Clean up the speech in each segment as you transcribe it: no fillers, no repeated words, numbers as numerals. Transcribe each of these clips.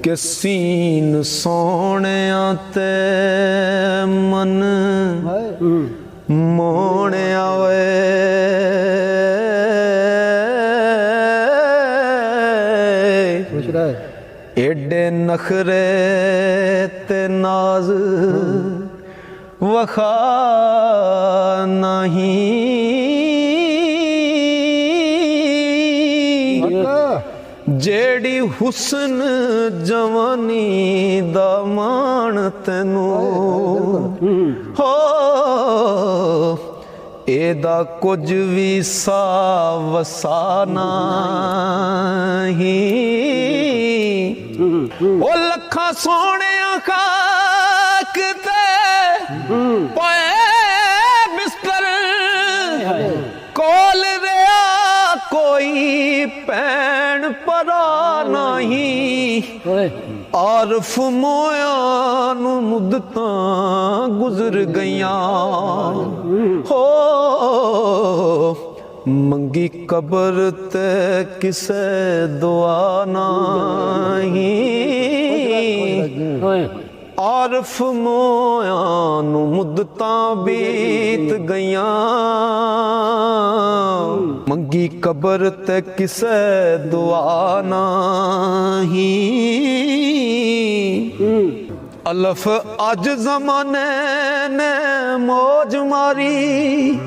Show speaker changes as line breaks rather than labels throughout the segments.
ਕਿ ਸੀਨ ਸੋਹਣਿਆਂ ਤੇ ਮਨ ਮੋਹਣਿਆ ਵੇ ਏਡੇ ਨਖਰੇ ਤੇ ਨਾਜ਼ ਵਖਾ ਨਹੀਂ ਜਿਹੜੀ ਹੁਸਨ ਜਵਾਨੀ ਦਾ ਮਾਣ ਤੈਨੂੰ ਹੋ ਇਹਦਾ ਕੁਝ ਵੀ ਸਾ ਵਸਾ ਨਹੀਂ ਉਹ ਲੱਖਾਂ ਸੋਹਣਿਆਂ ਖਾਕ ਤੇ ਪਏ ਬਿਸਤਰ ਕੋਲ ਰਿਆ ਕੋਈ ਭੈਣ ਭਰਾ ਨਹੀਂ ਆਰਫ ਮੋਇਆ ਨੂੰ ਮੁੱਦਤਾਂ ਗੁਜ਼ਰ ਗਈਆਂ ਹੋ ਮੰਗੀ ਕਬਰ ਤੇ ਕਿਸੇ ਦੁਆ ਨਹੀਂ ਆਰਫ ਮੋਇਆ ਨੂੰ ਮੁੱਦਤਾਂ ਬੀਤ ਗਈਆਂ ਮੰਗੀ ਕਬਰ ਤੇ ਕਿਸੇ ਦੁਆ ਨਹੀਂ ਅਲਫ ਅੱਜ ਜ਼ਮਾਨੇ ਨੇ ਮੌਜ ਮਾਰੀ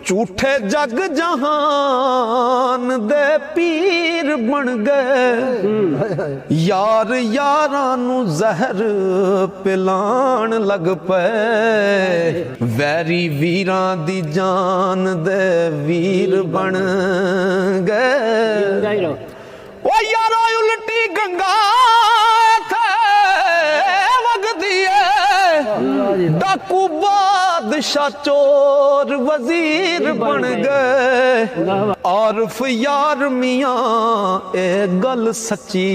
ਝੂਠੇ ਜਗ ਜਹਾਨ ਦੇ ਪੀਰ ਬਣ ਗਏ ਯਾਰ ਯਾਰਾਂ ਨੂੰ ਜ਼ਹਿਰ ਪਿਲਾਣ ਲੱਗ ਪਏ ਵੈਰੀ ਵੀਰਾਂ ਦੀ ਜਾਨ ਦੇ ਵੀਰ ਬਣ ਗਏ ਓ ਯਾਰੋ ਉਲਟੀ ਗੰਗਾ ਵਗਦੀ ਏ ਡਾਕੂ ਬਾਦਸ਼ਾਹ ਚੋਰ ਵਜ਼ੀਰ ਬਣ ਗਏ ਆਰਫ ਯਾਰ ਮੀਆਂ ਇਹ ਗੱਲ ਸੱਚੀ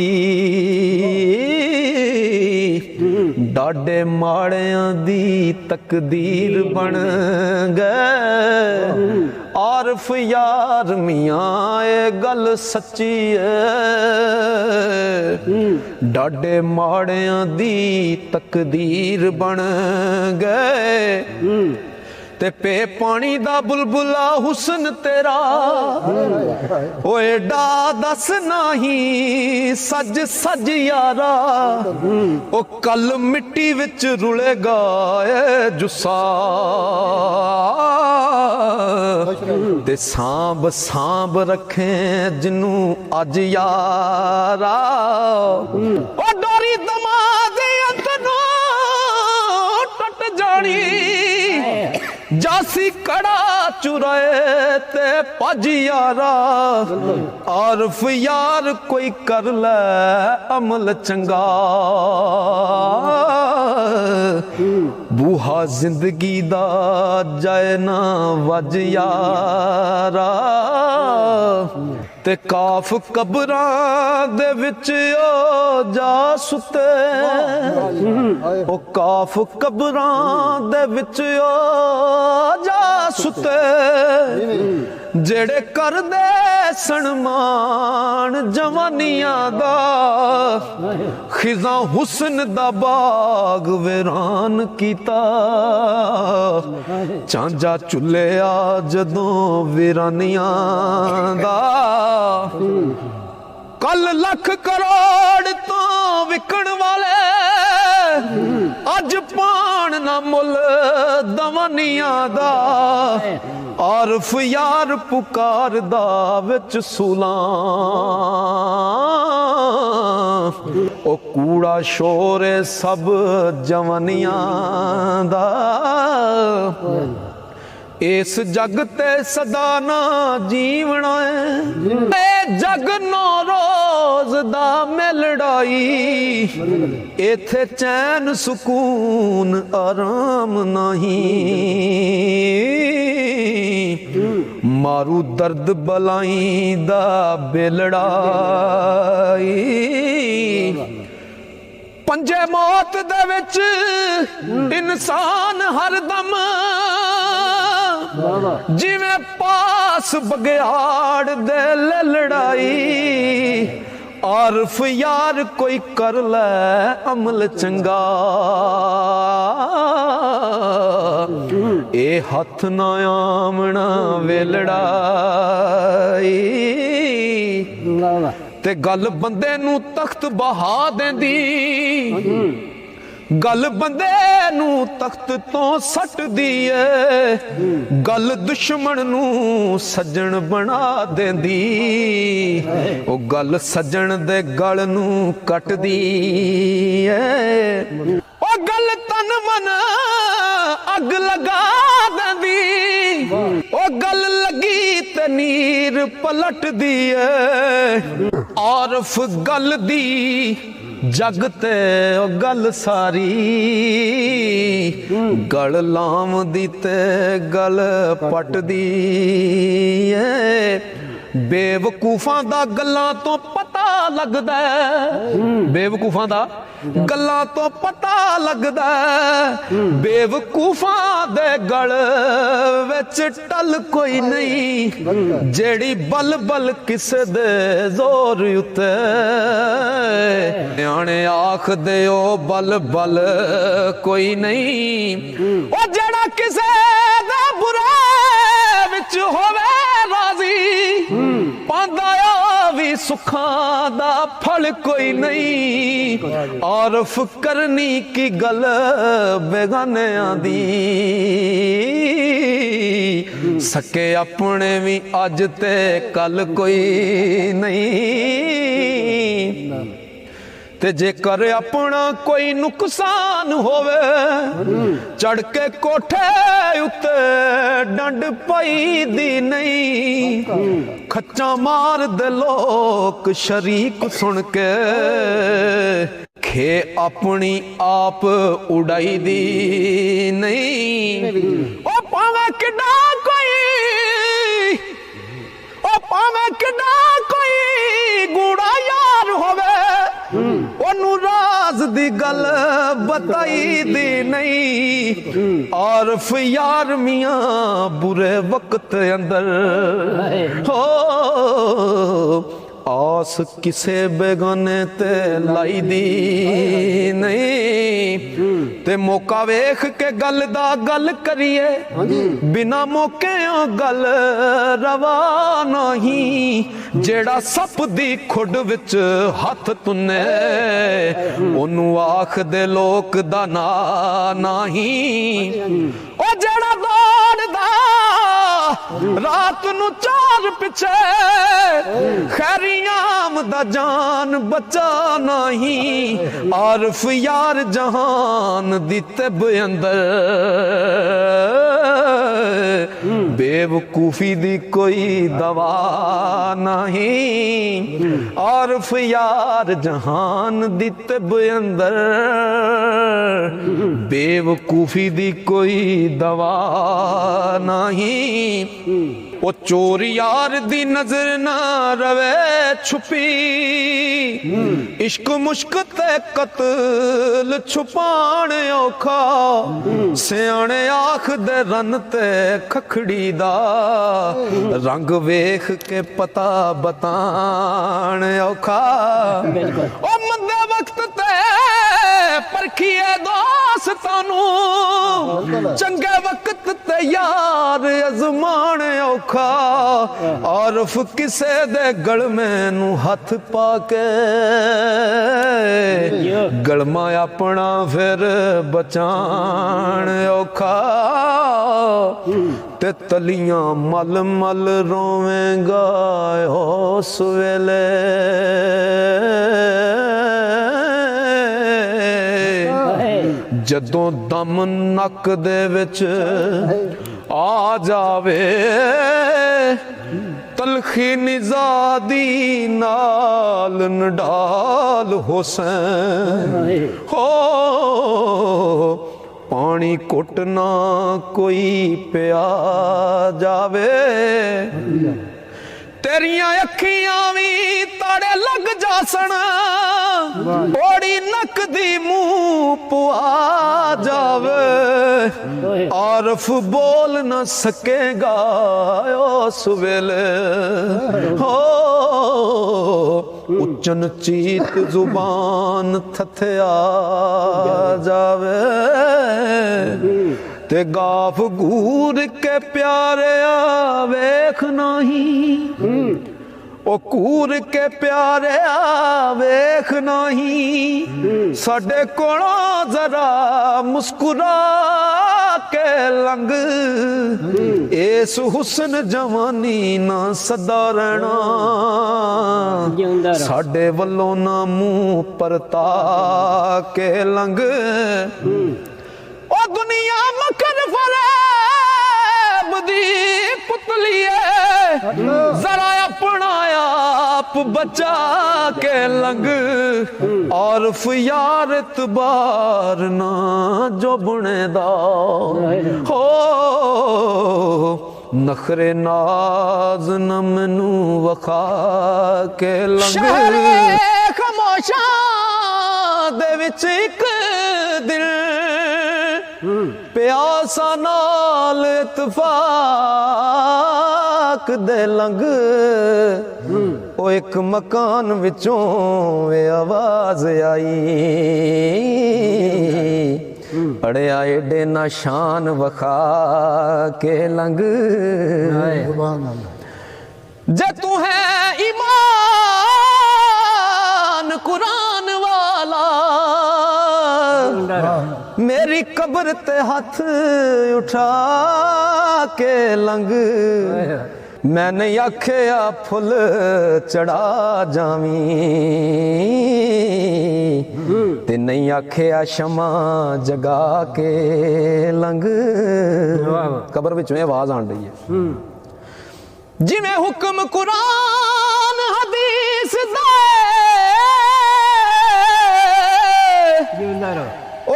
ਡਾਡੇ ਮਾੜਿਆਂ ਦੀ ਤਕਦੀਰ ਬਣ ਗਏ ਆਰਫ ਯਾਰ ਮੀਆਂ ਇਹ ਗੱਲ ਸੱਚੀ ਏ ਡਾਡੇ ਮਾੜਿਆਂ ਦੀ ਤਕਦੀਰ ਬਣ ਗਏ ਤੇ ਪੇ ਪਾਣੀ ਦਾ ਬੁਲਬੁਲਾ ਹੁਸਨ ਤੇਰਾ ਓਏ ਡਾ ਦੱਸ ਨਹੀਂ ਸੱਜ ਸੱਜ ਯਾਰਾ ਉਹ ਕੱਲ ਮਿੱਟੀ ਵਿੱਚ ਰੁਲੇਗਾ ਏ ਜੁੱਸਾ ਤੇ ਸਾਂਭ ਸਾਂਭ ਰੱਖੇ ਜਿਹਨੂੰ ਅੱਜ ਯਾਰਾ ਉਹ ਡੋਰੀ ਦਮਾਦ ਅੰਤ ਨੂੰ ਟੁੱਟ ਜਾਣੀ ਜਾਸੀ ਕੜਾ ਚੁਰਾਏ ਤੇ ਭੱਜ ਯਾਰਾ ਆਰਫ ਯਾਰ ਕੋਈ ਕਰ ਲੈ ਅਮਲ ਚੰਗਾ ਬੂਹਾ ਜ਼ਿੰਦਗੀ ਦਾ ਜਾਏ ਨਾ ਵੱਜ ਯਾਰਾ ਤੇ ਕਾਫ ਕਬਰਾਂ ਦੇ ਵਿੱਚ ਓ ਜਾ ਸੁੱਤੇ ਉਹ ਕਾਫ ਕਬਰਾਂ ਦੇ ਵਿੱਚ ਓ ਜਾ ਸੁੱਤੇ ਜਿਹੜੇ ਕਰਦੇ ਸਨਮਾਨ ਜਵਾਨੀਆਂ ਦਾ ਖਿਜ਼ਾਂ ਹੁਸਨ ਦਾ ਬਾਗ ਵੀਰਾਨ ਕੀਤਾ ਚਾਂਜਾ ਚੁੱਲਿਆ ਜਦੋਂ ਵੀਰਾਨੀਆਂ ਦਾ ਕੱਲ ਲੱਖ ਕਰੋੜ ਤੋਂ ਵਿਕਣ ਵਾਲੇ ਅੱਜ ਪਾਣ ਨਾ ਮੁੱਲ ਦਵਾਨੀਆਂ ਦਾ ਆਰਫ ਯਾਰ ਪੁਕਾਰਦਾ ਵਿੱਚ ਸੂਲਾਂ ਉਹ ਕੂੜਾ ਸ਼ੋਰ ਸਭ ਜਵਾਨੀਆਂ ਦਾ ਇਸ ਜਗ ਤੇ ਸਦਾ ਨਾ ਜੀਵਣਾ ਏ ਜਗ ਨੋ ਰੋਜ਼ ਦਾ ਮਿਲੜਾਈ ਇਥੇ ਚੈਨ ਸਕੂਨ ਆਰਾਮ ਨਹੀਂ ਮਾਰੂ ਦਰਦ ਬਲਾਈ ਦਾ ਬੇਲੜਾਈ ਪੰਜੇ ਮੌਤ ਦੇ ਵਿੱਚ ਇਨਸਾਨ ਹਰਦਮ ਜਿਵੇਂ ਪਾਸ ਬਗਿਆੜ ਦੇ ਲੜਾਈ आरफ यार कोई कर ले अमल चंगा, ए हथ ना आमना वेलड़ा ते गल बंदे नू तख्त बहा देंदी, गल बंदे नू तख्त तो सट दी है, गल दुश्मन नू सज्जन बना देंदी, ओ गल सज्जन दे गल नू कट दी है, ओ गल तन मन अग लगा देंदी, ओ गल लगी ते नीर पलट दी है, आरफ गल दी जग ते ओ गल सारी, गल लाम दी ते गल पट दी है, बेवकूफां दा गल्लां तो पता लगदा है, बेवकूफां दा गल्लां तो पता लगदा है, बेवकूफां दे गल विच टल कोई नहीं, जेड़ी बल बल किसे दे जोर उत्ते, न्याणे आख दे ओ बल बल कोई नहीं, ओ जेड़ा किसे दे बुरे विच होवे राजी, पांदा भी सुखां दा फल कोई नहीं, आरफ करनी की गल बेगानियां दी, सके अपने भी अज ते कल कोई नहीं, ते जेकर अपना कोई नुकसान होवे, चढ़ के कोठे उत्ते डंड पई दी नहीं, खच्चा मार दे लोग शरीक सुन के, खे अपनी आप उड़ाई दी नहीं, ओ पावे किडा कोई, ओ पावे किडा कोई गूढ़ा यार होवे, ओनू राज दी गल बताई दी नहीं, आरफ यार मियां बुरे वक्त अंदर हो, आस किसे बेगाने ते लाई दी नहीं, ते मौका वेख के गल दा गल करिए, बिना मौके गल रवा नहीं, जेड़ा सप दी खुड विच हथ तुन्ने, ओनू आख दे लोक दा ना नहीं, ओ जेड़ा दौड़दा रात नू चार पिछे, खैरियाम दा जान बचा नहीं, आरफ यार जहान दी तिब अंदर, बेवकूफी दी कोई दवा नहीं, आरफ यार जहान दी तिब अंदर, बेवकूफी दी कोई दवा नहीं, ओ चोर यार दी नजर ना रवे छुपी, इश्क मुश्क ते कत्ल छुपाण औखा, सियाणे आख दे रन ते खखड़ी दा, रंग वेख के पता बताण औखा, ओ मंदे वक्त ते परखिए दोस्तानू, चंगे वक्त ते यार अजमान औखा, आरफ किसे दे गल में नू हथ पाके, गलमा अपना फिर बचान औखा, ते तलियां मल मल रोवेंगा उस वेले, जदों दम नक दे विच आ जावे, तलखी निजादी नाल नडाल हुसैन हो, पानी घुट ना कोई पिया जावे, तेरियां अखियां भी ताड़े लग जासन, ओड़ी नक दी मुंह पुआ जावे आरफ बोल न सकेगा उस वेले हो उच्चन चीत जुबान थथया जावे ते गाफ घूर के प्यारे वेख नहीं ओ कूर के प्यारे वेख नहीं साडे कोलों जरा मुस्कुरा के लंघ इस हुस्न जवानी ना सदा रहना साडे वल्लों ना मुंह परता के लंघ ओ दुनिया मकर फरेब दी पुतली है जरा अपना आप बचा के लंघ और यार इतबार ना जो बुनेदा हो नखरे नाज न मैनू वखा के लंघ खामोशा दे विच इक दिल प्यासा नाल इतफाक दे लंघ ओ एक मकान विचों वे आवाज आई अड़िया एडे ना शान वखा के लंघ जे तू है ईमान कुरान वाला मेरी कब्र ते हाथ उठा के लंघ मैंने आख्या फुल चढ़ा जावी ते नहीं आख्या शमा जगा के लंघ कब्र विचों आवाज आन रही है जिवें हुक्म कुरान हदीस दा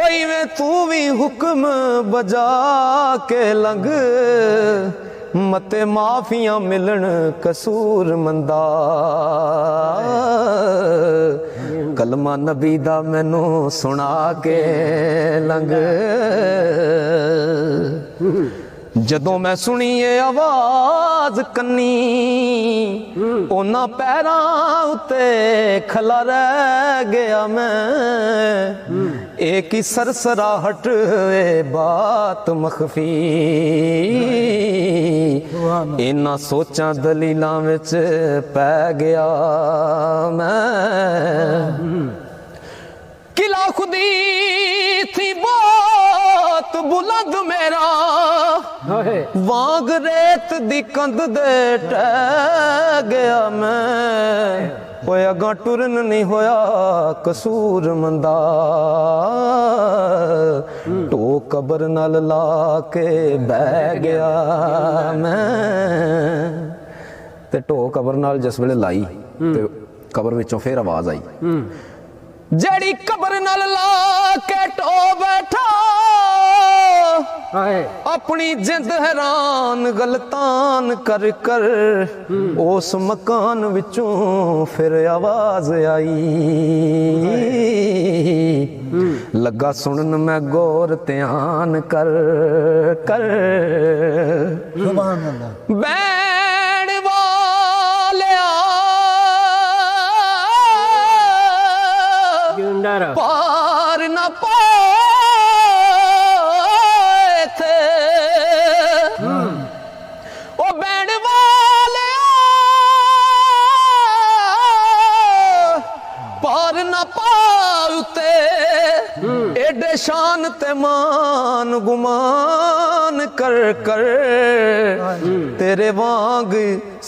ओई में तू भी हुक्म बजा के लंघ मते माफियां मिलन कसूर मंदा कलमा नबी दा मैनू सुना के लंघ जदों मैं सुनी ये आवाज कन्नी ओना पैरां उत्ते खला रह गया मैं एक ही सरसराहट बात मखफी इन्ना सोचां दलीलां विच पै गया मैं किला खुदी थी बहुत बुलंद मेरा वांग रेत दी कंध दे टह गया मैं ओए अगां टुरन नहीं होया कसूर मंदा टो कबर नाल ला के बह गया मैं ते टो कबर नाल जिस वेले लाई ते कबर विचों फिर आवाज आई जड़ी कबर नाल ला के टो बैठा अपनी जिंद हैरान गलतान कर कर उस मकान विचों फिर आवाज आई लगा सुनन मैं गौर ध्यान कर कर बैण वालिया पार न पाए थे ओ बैंड वाले पार न पाउते एडे शान ते मान गुमान कर कर तेरे वांग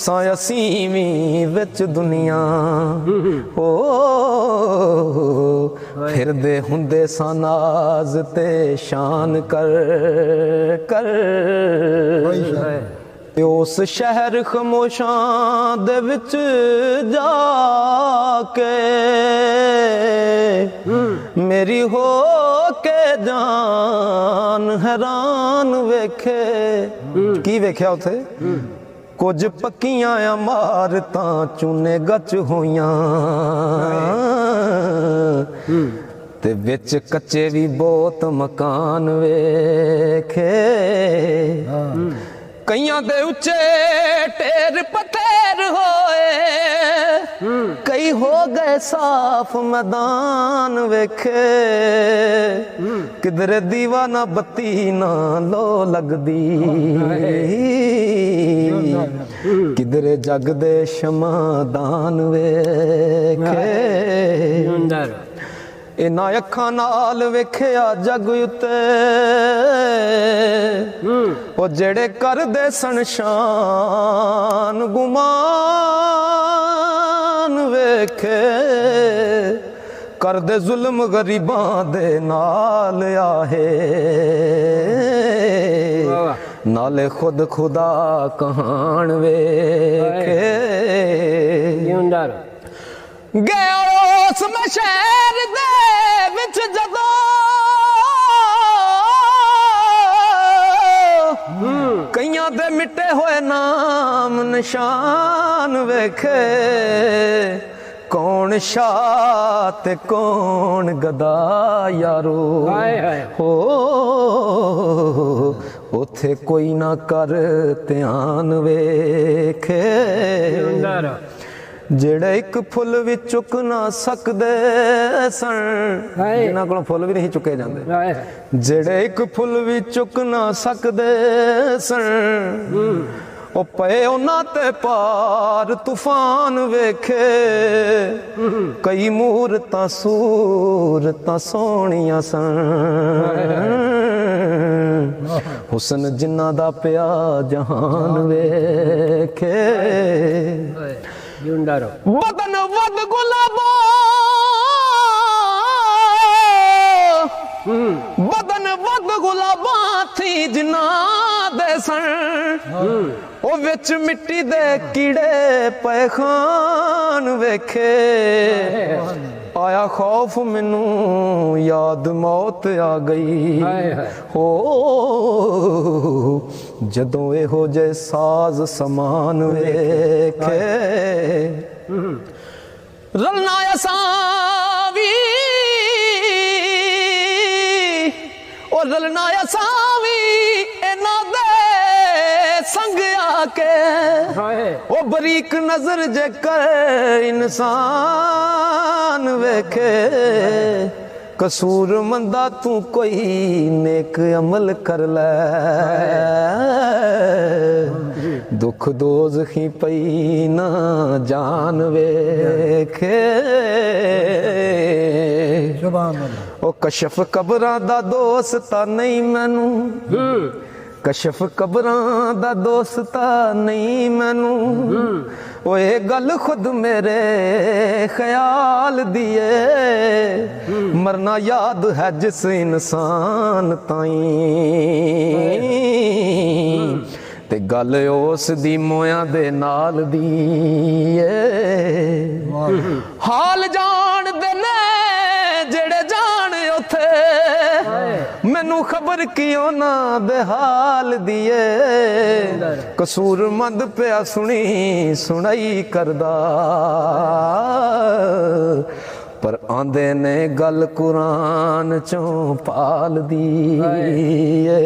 सायसीवी विच दुनिया हो फिर दे हुंदे सानाज ते शान कर कर उस शहर खमोशां दे विच जाके मेरी हो के जान हैरान वेखे की वेख्या उथे कुछ पक्कियां इमारतां चूने गच होइयां ਤੇ ਵਿੱਚ ਕੱਚੇ ਵੀ ਬਹੁਤ ਮਕਾਨ ਵੇਖੇ ਕਈਆਂ ਦੇ ਉੱਚੇ ਢੇਰ ਪੱਥਰ ਹੋਏ ਕਈ ਹੋ ਗਏ ਸਾਫ ਮੈਦਾਨ ਵੇਖੇ ਕਿਧਰੇ ਦੀਵਾ ਨਾ ਬੱਤੀ ਨਾ ਲੋ ਲੱਗਦੀ ਕਿਧਰੇ ਜਗ ਦੇ ਸ਼ਮਾਦਾਨ ਵੇਖੇ ਇਹਨਾਂ ਅੱਖਾਂ ਨਾਲ ਵੇਖਿਆ ਜਗ ਉੱਤੇ ਉਹ ਜਿਹੜੇ ਕਰਦੇ ਸਨ ਸ਼ਾਨ ਗੁਮਾਨ ਵੇਖੇ ਕਰਦੇ ਜ਼ੁਲਮ ਗਰੀਬਾਂ ਦੇ ਨਾਲ ਆਹੇ ਨਾਲੇ ਖੁਦ ਖੁਦਾ ਕਹਾਣ ਵੇਖੇ ਗਏ ਉਸ ਸ਼ਹਿਰ ਦੇ ਵਿੱਚ ਜਦੋਂ ਕਈਆਂ ਦੇ ਮਿਟੇ ਹੋਏ ਨਾਮ ਨਿਸ਼ਾਨ ਵੇਖੇ ਕੌਣ ਸ਼ਾਹ ਤੇ ਕੌਣ ਗਦਾ ਯਾਰੋ ਹੋ ਉਥੇ ਕੋਈ ਨਾ ਕਰ ਧਿਆਨ ਵੇਖੇ ਜਿਹੜੇ ਇੱਕ ਫੁੱਲ ਵੀ ਚੁੱਕ ਨਾ ਸਕਦੇ ਸਨ ਜਿਨ੍ਹਾਂ ਕੋਲੋਂ ਫੁੱਲ ਵੀ ਨਹੀਂ ਚੁੱਕੇ ਜਾਂਦੇ ਜਿਹੜੇ ਇੱਕ ਫੁੱਲ ਵੀ ਚੁੱਕ ਨਾ ਸਕਦੇ ਸਨ ਉਹ ਪਏ ਉਹਨਾਂ ਤੇ ਪਾਰ ਤੂਫਾਨ ਵੇਖੇ ਕਈ ਮੂਰਤਾਂ ਸੂਰਤਾਂ ਸੋਹਣੀਆਂ ਸਨ ਹੁਸਨ ਜਿਨ੍ਹਾਂ ਦਾ ਪਿਆ ਜਹਾਨ ਵੇਖੇ ਬਦਨ ਵਦ ਗੁਲਾਬਾਂ ਬਦਨ ਵਦ ਗੁਲਾਬਾਂ ਥੀ ਜਿਨ੍ਹਾਂ ਦੇ ਸਨ ਉਹ ਵਿੱਚ ਮਿੱਟੀ ਦੇ ਕੀੜੇ ਪਏ ਖਾਨ ਵੇਖੇ ਆਇਆ ਖੌਫ ਮੈਨੂੰ ਯਾਦ ਮੌਤ ਆ ਗਈ ਹੋ ਜਦੋਂ ਇਹੋ ਜੇ ਸਾਜ਼ ਸਮਾਨ ਵੇਖੇ ਰਲਣਾ ਅਸਾਂ ਵੀ ਉਹ ਰਲਣਾ ਅਸਾਂ ਵੀ ਇਹਨਾਂ ਦੇ ਸੰਗ ਆ ਕੇ ਉਹ ਬਰੀਕ ਨਜ਼ਰ ਜੇ ਕਰ ਇਨਸਾਨ ਵੇਖੇ ਕਸੂਰ ਮੰਦਾ ਤੂੰ ਕੋਈ ਨੇਕ ਅਮਲ ਕਰ ਲੈ ਦੁੱਖ ਦੋਜ਼ਖੀ ਪਈ ਨਾ ਜਾਨ ਵੇਖੇ ਉਹ ਕਸ਼ਫ ਕਬਰਾਂ ਦਾ ਦੋਸਤ ਤਾਂ ਨਹੀਂ ਮੈਨੂੰ ਕਸ਼ਫ ਕਬਰਾਂ ਦਾ ਦੋਸਤ ਨਹੀਂ ਮੈਨੂੰ ਉਹ ਇਹ ਗੱਲ ਖੁਦ ਮੇਰੇ ਖਿਆਲ ਦੀ ਏ ਮਰਨਾ ਯਾਦ ਹੈ ਜਿਸ ਇਨਸਾਨ ਤਾਈਂ ਤੇ ਗੱਲ ਉਸ ਦੀ ਮੋਇਆਂ ਦੇ ਨਾਲ ਦੀ ਏ ਹਾਲ ਜਾਣਦੇ ਨੇ ਜਿਹੜੇ ਜਾਣ ਉਥੇ ਮੈਨੂੰ ਖਬਰ ਕਿਉਂ ਨਾ ਦੇ ਹਾਲ ਦੀ ਏ ਕਸੂਰਮੰਦ ਪਿਆ ਸੁਣੀ ਸੁਣਾਈ ਕਰਦਾ ਪਰ ਆਂਦੇ ਨੇ ਗੱਲ ਕੁਰਾਨ ਚੋਂ ਪਾਲਦੀ ਏ